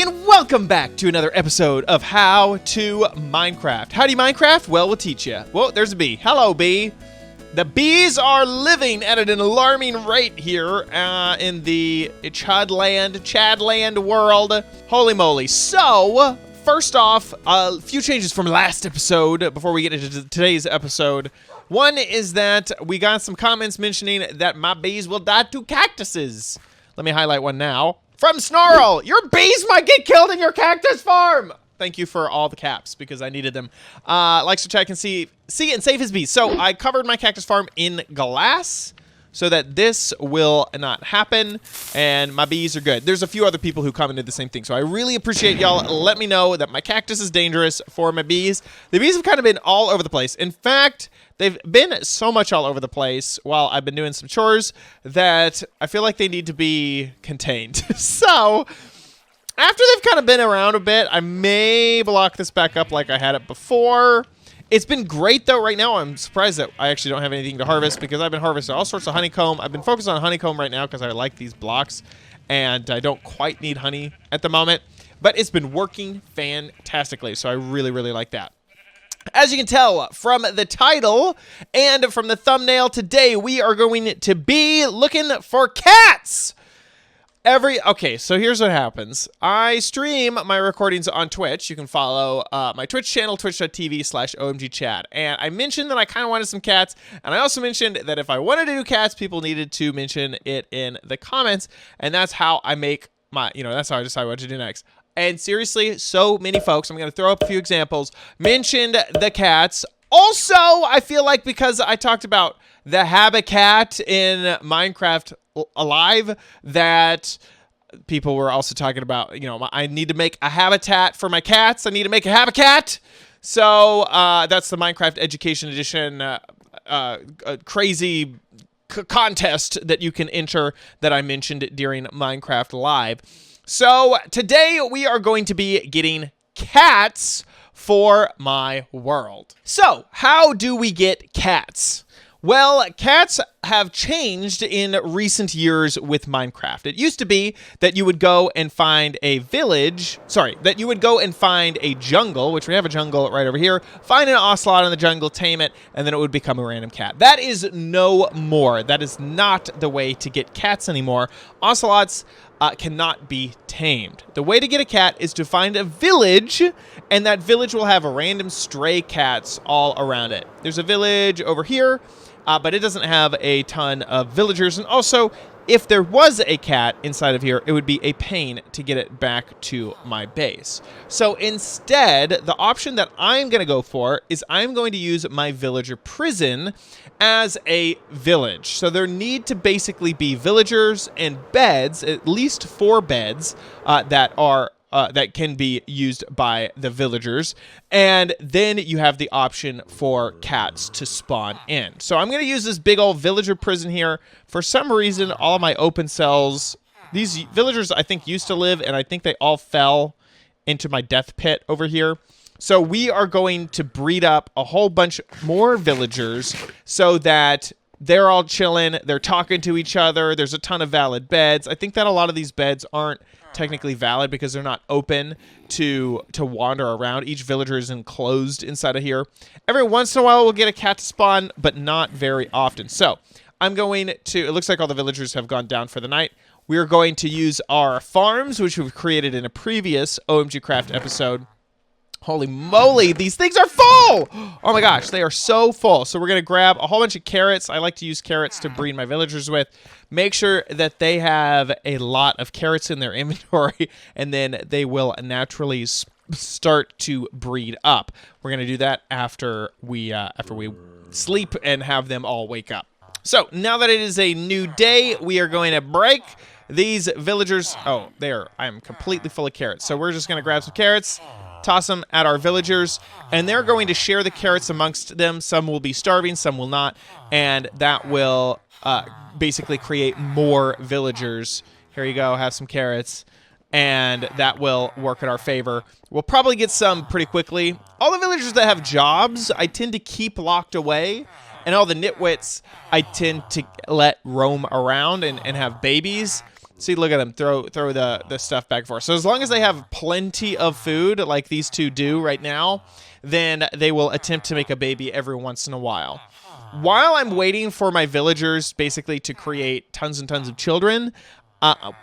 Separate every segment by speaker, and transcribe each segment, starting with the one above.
Speaker 1: and welcome back to another episode of How to Minecraft. How do you Minecraft? Well, we'll teach you. Whoa, there's a bee. Hello, bee. The bees are living at an alarming rate here in the Chadland world. Holy moly. So, first off, a few changes from last episode before we get into today's episode. One is that we got some comments mentioning that my bees will die to cactuses. Let me highlight one now. From Snarl, your bees might get killed in your cactus farm. Thank you for all the caps because I needed them. Likes to check and see and save his bees. So I covered my cactus farm in glass so that this will not happen, and my bees are good. There's a few other people who commented the same thing, so I really appreciate y'all. Let me know that my cactus is dangerous for my bees. The bees have kind of been all over the place. In fact, they've been so much all over the place while I've been doing some chores that I feel like they need to be contained. So, after they've kind of been around a bit, I may block this back up like I had it before. It's been great, though. Right now, I'm surprised that I actually don't have anything to harvest because I've been harvesting all sorts of honeycomb. I've been focused on honeycomb right now because I like these blocks, and I don't quite need honey at the moment. But it's been working fantastically, so I really, really like that. As you can tell from the title and from the thumbnail, today we are going to be looking for cats. Okay, so here's what happens. I stream my recordings on Twitch. You can follow my Twitch channel, twitch.tv/omgchat. And I mentioned that I kind of wanted some cats. And I also mentioned that if I wanted to do cats, people needed to mention it in the comments. And that's how I make my, that's how I decide what to do next. And seriously, so many folks, I'm going to throw up a few examples, mentioned the cats. Also, I feel like because I talked about the HABICAT in Minecraft Alive, that people were also talking about, I need to make a habitat for my cats. I need to make a HABICAT. So that's the Minecraft Education Edition crazy contest that you can enter that I mentioned during Minecraft Live. So today we are going to be getting cats for my world. So how do we get cats? Well, cats have changed in recent years with Minecraft. It used to be that you would go and find a village, that you would go and find a jungle, which we have a jungle right over here, find an ocelot in the jungle, tame it, and then it would become a random cat. That is no more. That is not the way to get cats anymore. Ocelots cannot be tamed. The way to get a cat is to find a village, and that village will have random stray cats all around it. There's a village over here, but it doesn't have a ton of villagers. And also, if there was a cat inside of here, it would be a pain to get it back to my base. So instead, the option that I'm going to go for is I'm going to use my villager prison as a village. So there need to basically be villagers and beds, at least 4 beds that can be used by the villagers. And then you have the option for cats to spawn in. So I'm going to use this big old villager prison here. For some reason, all of my open cells, these villagers I think used to live, and I think they all fell into my death pit over here. So we are going to breed up a whole bunch more villagers so that they're all chilling, they're talking to each other, there's a ton of valid beds. I think that a lot of these beds aren't technically valid because they're not open to wander around. Each villager is enclosed inside of here. Every once in a while we'll get a cat to spawn, but not very often. So I'm going to, it looks like all the villagers have gone down for the night. We're going to use our farms, which we've created in a previous OMG Craft episode. Holy moly, these things are full! Oh my gosh, they are so full. So we're going to grab a whole bunch of carrots. I like to use carrots to breed my villagers with. Make sure that they have a lot of carrots in their inventory, and then they will naturally start to breed up. We're going to do that after we sleep and have them all wake up. So now that it is a new day, we are going to break these villagers. Oh, I am completely full of carrots. So we're just going to grab some carrots, toss them at our villagers, and they're going to share the carrots amongst them. Some will be starving, some will not, and that will basically create more villagers. Here you go, have some carrots, and that will work in our favor. We'll probably get some pretty quickly. All the villagers that have jobs, I tend to keep locked away, and all the nitwits, I tend to let roam around and have babies. See, look at them throw the stuff back and forth. So as long as they have plenty of food, like these two do right now, then they will attempt to make a baby every once in a while. While I'm waiting for my villagers basically to create tons and tons of children,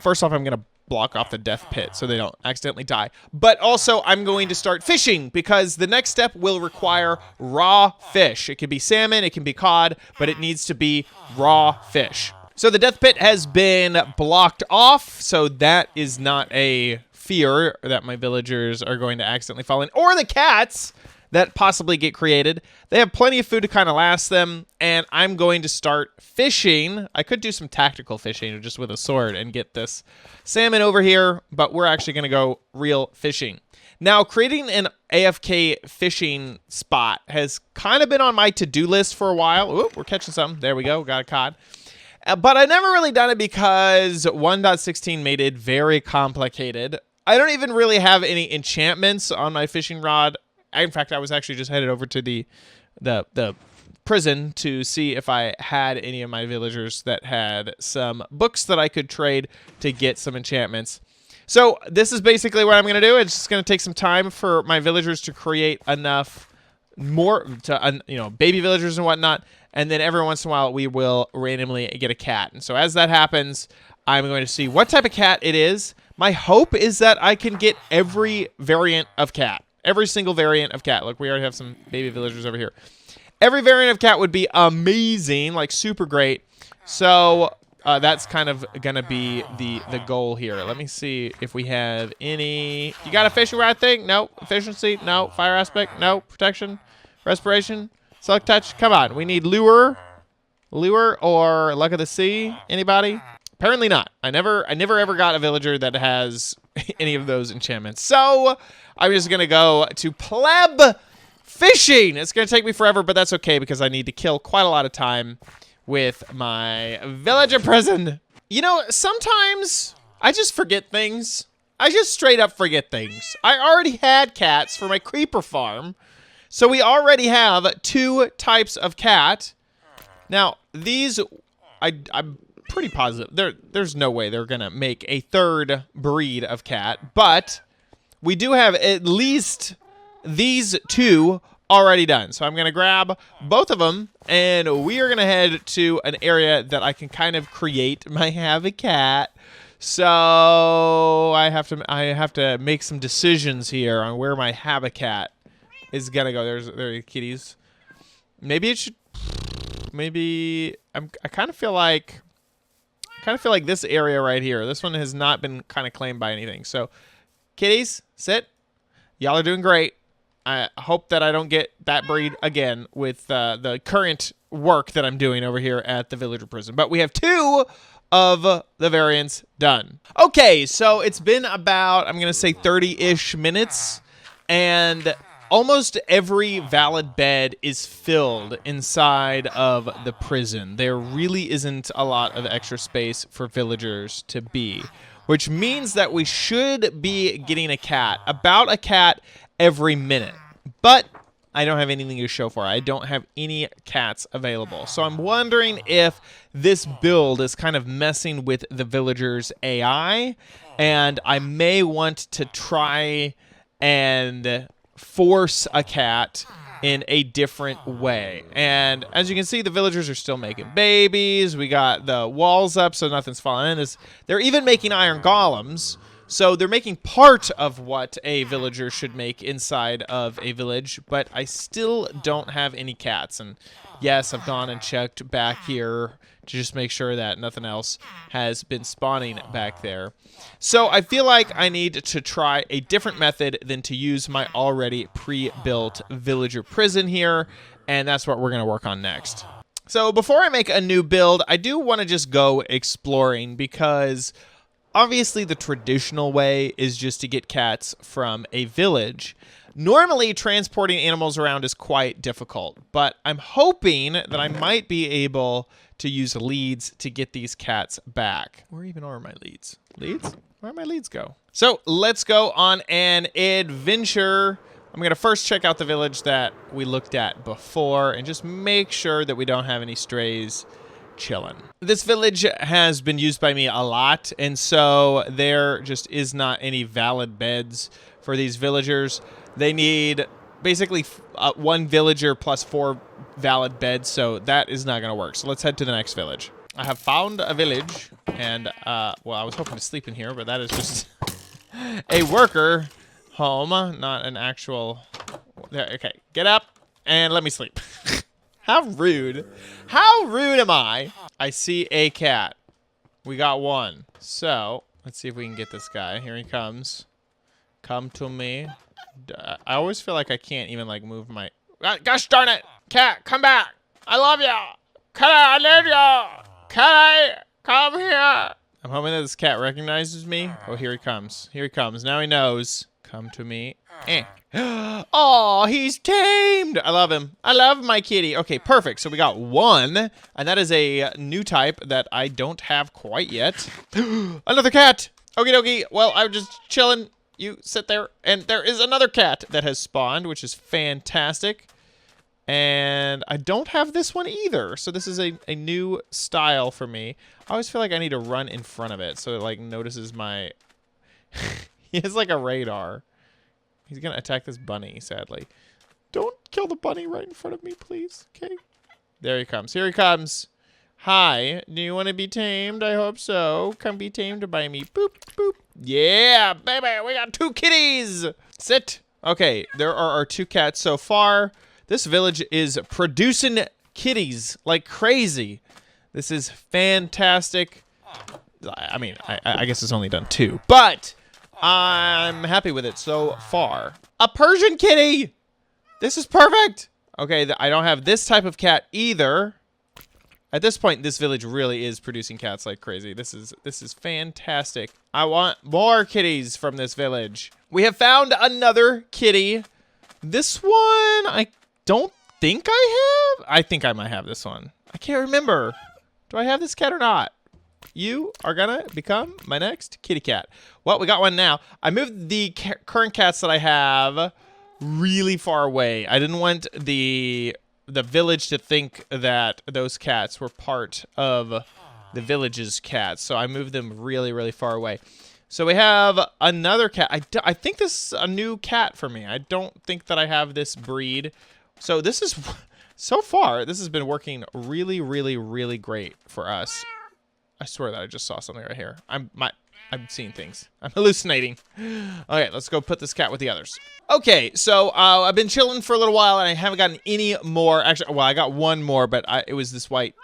Speaker 1: first off, I'm going to block off the death pit so they don't accidentally die. But also, I'm going to start fishing because the next step will require raw fish. It can be salmon, it can be cod, but it needs to be raw fish. So the death pit has been blocked off, so that is not a fear that my villagers are going to accidentally fall in, or the cats that possibly get created. They have plenty of food to kind of last them, and I'm going to start fishing. I could do some tactical fishing just with a sword and get this salmon over here, but we're actually going to go real fishing. Now, creating an AFK fishing spot has kind of been on my to-do list for a while. Oop, we're catching something. There we go. Got a cod. But I never really done it because 1.16 made it very complicated. I don't even really have any enchantments on my fishing rod. In fact, I was actually just headed over to the prison to see if I had any of my villagers that had some books that I could trade to get some enchantments. So this is basically what I'm going to do. It's just going to take some time for my villagers to create enough more to, baby villagers and whatnot. And then every once in a while, we will randomly get a cat. And so as that happens, I'm going to see what type of cat it is. My hope is that I can get every variant of cat. Every single variant of cat. Look, we already have some baby villagers over here. Every variant of cat would be amazing, like super great. So that's kind of going to be the goal here. Let me see if we have any. You got a fishing rod thing? No. Efficiency? No. Fire aspect? No. Protection? Respiration? Select touch? Come on. We need lure. Lure or luck of the sea? Anybody? Apparently not. I never ever got a villager that has any of those enchantments. So I'm just going to go to pleb fishing. It's going to take me forever, but that's okay because I need to kill quite a lot of time with my villager prison. You know, sometimes I just forget things. I just straight up forget things. I already had cats for my creeper farm. So we already have 2 types of cat. Now, these, I'm pretty positive. There's no way they're going to make a 3rd breed of cat. But we do have at least these 2 already done. So I'm going to grab both of them, and we are going to head to an area that I can kind of create my HABICAT. So I have to make some decisions here on where my HABICAT is going to go. There are kitties. Maybe it should. Maybe I kind of feel like this area right here. This one has not been kind of claimed by anything. So kitties, sit. Y'all are doing great. I hope that I don't get that breed again with the current work that I'm doing over here at the villager prison. But we have 2 of the variants done. Okay, so it's been about, I'm going to say 30-ish minutes, and almost every valid bed is filled inside of the prison. There really isn't a lot of extra space for villagers to be, which means that we should be getting about a cat every minute. But I don't have anything to show for it. I don't have any cats available. So I'm wondering if this build is kind of messing with the villagers' AI, and I may want to try and force a cat in a different way. And as you can see, the villagers are still making babies. We got the walls up so nothing's falling in. They're even making iron golems. So they're making part of what a villager should make inside of a village, but I still don't have any cats. And yes, I've gone and checked back here to just make sure that nothing else has been spawning back there. So I feel like I need to try a different method than to use my already pre-built villager prison here, and that's what we're going to work on next. So before I make a new build, I do want to just go exploring because obviously the traditional way is just to get cats from a village. Normally, transporting animals around is quite difficult, but I'm hoping that I might be able to use leads to get these cats back. Where even are my leads? Leads? Where'd my leads go? So let's go on an adventure. I'm going to first check out the village that we looked at before and just make sure that we don't have any strays chilling. This village has been used by me a lot, and so there just is not any valid beds for these villagers. They need basically one villager plus 4 valid beds, so that is not going to work. So let's head to the next village. I have found a village, and, well, I was hoping to sleep in here, but that is just a worker home, not an actual... Okay, get up and let me sleep. How rude. How rude am I? I see a cat. We got one. So, let's see if we can get this guy. Here he comes. Come to me. I always feel like I can't even, like, move my... Gosh darn it! Cat, come back! I love you! Cat, I love you! Cat, come here! I'm hoping that this cat recognizes me. Oh, here he comes. Here he comes. Now he knows. Come to me. Oh, he's tamed. I love him. I love my kitty. Okay, perfect. So we got one, and that is a new type that I don't have quite yet. Another cat. Okie dokie. Well, I'm just chilling. You sit there, and there is another cat that has spawned, which is fantastic. And I don't have this one either. So this is a new style for me. I always feel like I need to run in front of it so it, like, notices my... He has, like, a radar. He's going to attack this bunny, sadly. Don't kill the bunny right in front of me, please. Okay. There he comes. Here he comes. Hi. Do you want to be tamed? I hope so. Come be tamed by me. Boop, boop. Yeah, baby. We got 2 kitties. Sit. Okay. There are our 2 cats so far. This village is producing kitties like crazy. This is fantastic. I mean, I guess it's only done 2, but I'm happy with it so far. A Persian kitty! This is perfect! Okay, I don't have this type of cat either. At this point, this village really is producing cats like crazy. This is fantastic. I want more kitties from this village. We have found another kitty. This one, I don't think I have. I think I might have this one. I can't remember. Do I have this cat or not? You are gonna become my next kitty cat. Well, we got one now. I moved the current cats that I have really far away. I didn't want the village to think that those cats were part of the village's cats, so I moved them really, really far away. So we have another cat. I think this is a new cat for me. I don't think that I have this breed. So this is, so far, this has been working really, really, really great for us. I swear that I just saw something right here. I'm seeing things. I'm hallucinating. Okay, let's go put this cat with the others. Okay, so I've been chilling for a little while, and I haven't gotten any more. Actually, well, I got one more, but it was this white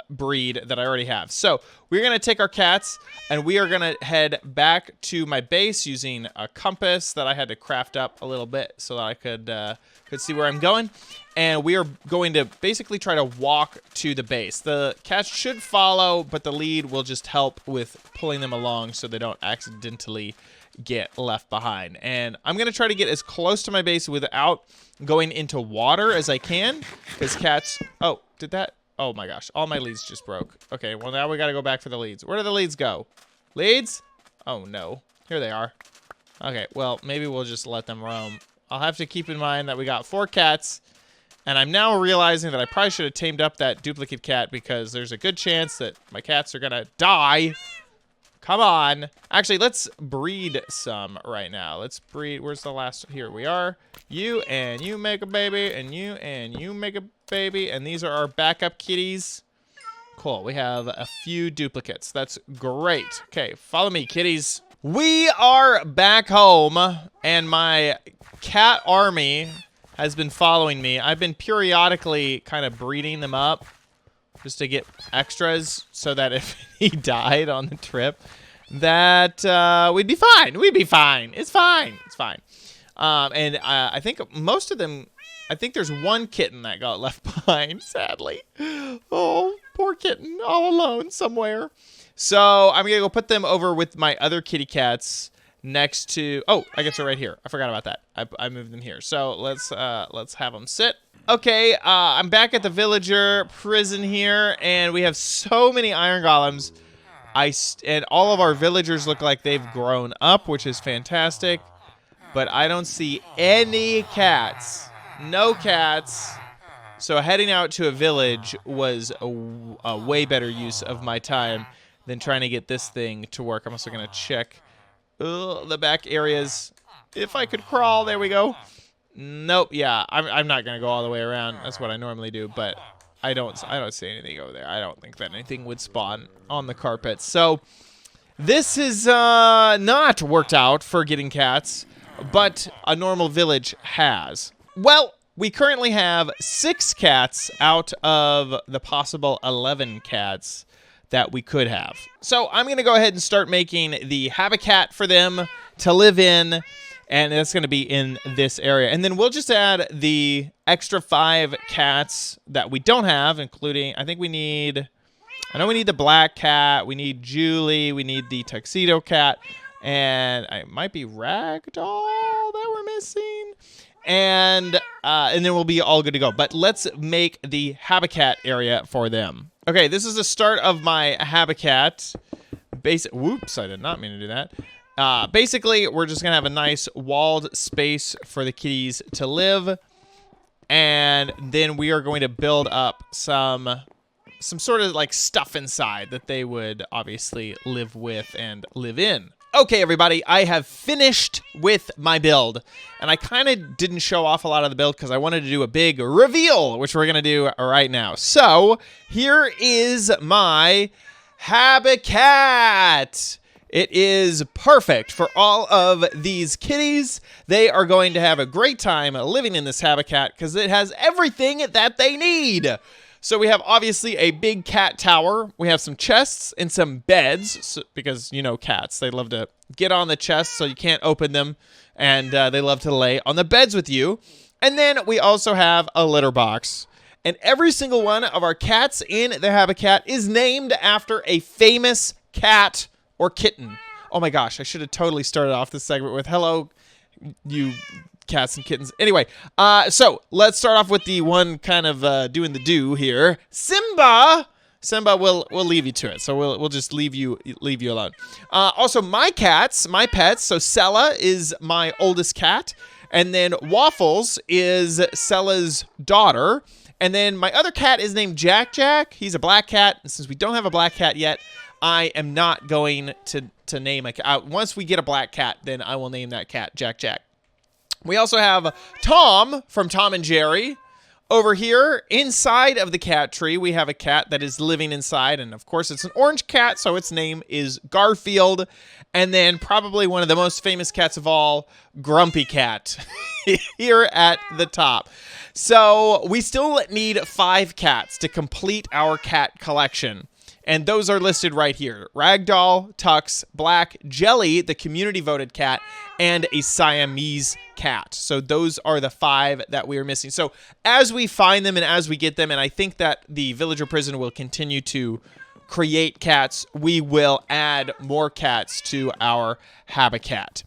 Speaker 1: breed that I already have. So we're going to take our cats, and we are going to head back to my base using a compass that I had to craft up a little bit so that I could see where I'm going. And we are going to basically try to walk to the base. The cats should follow, but the lead will just help with pulling them along so they don't accidentally get left behind. And I'm going to try to get as close to my base without going into water as I can, because cats... Oh, did that... Oh my gosh, all my leads just broke. Okay, well now we got to go back for the leads. Where do the leads go? Leads? Oh no. Here they are. Okay, well, maybe we'll just let them roam. I'll have to keep in mind that we got 4 cats, and I'm now realizing that I probably should have tamed up that duplicate cat, because there's a good chance that my cats are gonna die. Come on. Actually, let's breed some right now. Let's breed. Where's the last? Here we are. You and you make a baby, and you make a baby, and these are our backup kitties. Cool. We have a few duplicates. That's great. Okay, follow me, kitties. We are back home, and my cat army has been following me. I've been periodically kind of breeding them up just to get extras so that if he died on the trip, that we'd be fine. We'd be fine. It's fine. It's fine. And I think most of them, I think there's one kitten that got left behind, sadly. Oh, poor kitten, all alone somewhere. So I'm going to go put them over with my other kitty cats next to... Oh, I guess they're right here. I forgot about that. I moved them here. So let's have them sit. Okay, I'm back at the villager prison here, and we have so many iron golems. And all of our villagers look like they've grown up, which is fantastic. But I don't see any cats. No cats. So heading out to a village was a way better use of my time than trying to get this thing to work. I'm also going to check the back areas. If I could crawl, there we go. Nope, yeah, I'm not going to go all the way around. That's what I normally do, but I don't see anything over there. I don't think that anything would spawn on the carpet. So this is not worked out for getting cats, but a normal village has. Well, we currently have 6 cats out of the possible 11 cats that we could have. So I'm going to go ahead and start making the habitat for them to live in, and that's going to be in this area. And then we'll just add the extra 5 cats that we don't have, including, I know we need the black cat, we need Julie, we need the tuxedo cat, and it might be Ragdoll that we're missing. And then we'll be all good to go. But let's make the habitat area for them. Okay, this is the start of my habitat. Whoops, I did not mean to do that. Basically, we're just going to have a nice walled space for the kitties to live. And then we are going to build up some sort of like stuff inside that they would obviously live with and live in. Okay, everybody, I have finished with my build, and I kind of didn't show off a lot of the build because I wanted to do a big reveal, which we're going to do right now. So here is my habitat. It is perfect for all of these kitties. They are going to have a great time living in this habitat because it has everything that they need. So we have obviously a big cat tower. We have some chests and some beds because, you know, cats, they love to get on the chests so you can't open them, and they love to lay on the beds with you. And then we also have a litter box. And every single one of our cats in the habitat is named after a famous cat or kitten. Oh my gosh, I should have totally started off this segment with hello, you cats and kittens. Anyway, so let's start off with the one kind of doing the do here. Simba, we'll leave you to it. So we'll just leave you alone. Also, my pets. So Sella is my oldest cat, and then Waffles is Sella's daughter, and then my other cat is named Jack. He's a black cat, and since we don't have a black cat yet, I am not going to name a cat. Once we get a black cat, then I will name that cat Jack. We also have Tom from Tom and Jerry. Over here, inside of the cat tree, we have a cat that is living inside. And of course, it's an orange cat, so its name is Garfield. And then probably one of the most famous cats of all, Grumpy Cat, here at the top. So we still need 5 cats to complete our cat collection. And those are listed right here. Ragdoll, Tux, Black, Jelly, the community voted cat, and a Siamese cat. So those are the 5 that we are missing. So as we find them and as we get them, and I think that the villager prison will continue to create cats, we will add more cats to our habitat.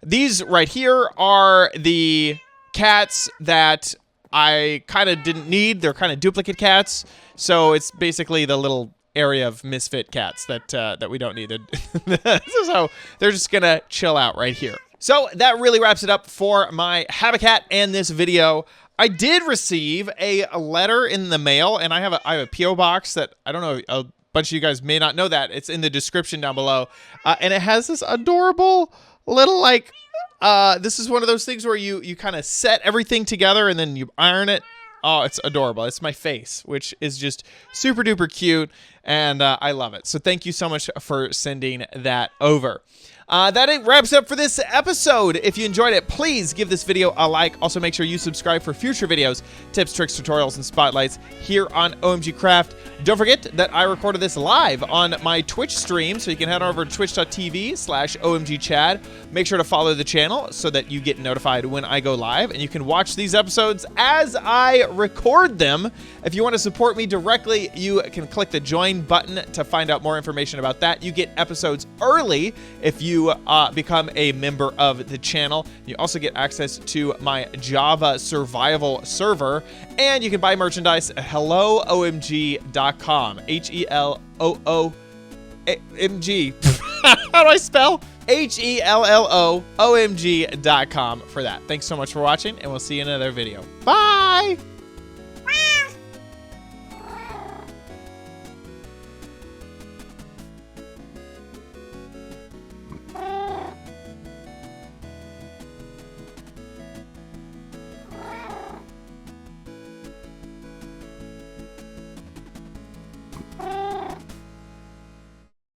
Speaker 1: These right here are the cats that I kind of didn't need. They're kind of duplicate cats. So it's basically the little area of misfit cats that we don't need. So they're just gonna chill out right here. So that really wraps it up for my habitat and this video. I did receive a letter in the mail, and I have a P.O. box that I don't know, a bunch of you guys may not know that. It's in the description down below, and it has this adorable little like this is one of those things where you kind of set everything together and then you iron it. Oh, it's adorable. It's my face, which is just super duper cute, and I love it. So thank you so much for sending that over. That wraps up for this episode. If you enjoyed it, please give this video a like. Also, make sure you subscribe for future videos, tips, tricks, tutorials, and spotlights here on OMG Craft. Don't forget that I recorded this live on my Twitch stream, so you can head over to twitch.tv/OMGChad. Make sure to follow the channel so that you get notified when I go live, and you can watch these episodes as I record them. If you want to support me directly, you can click the join button to find out more information about that. You get episodes early if you become a member of the channel. You also get access to my Java survival server, and you can buy merchandise at helloomg.com. HELOOMG. How do I spell? HELLOOMG.com for that. Thanks so much for watching, and we'll see you in another video. Bye!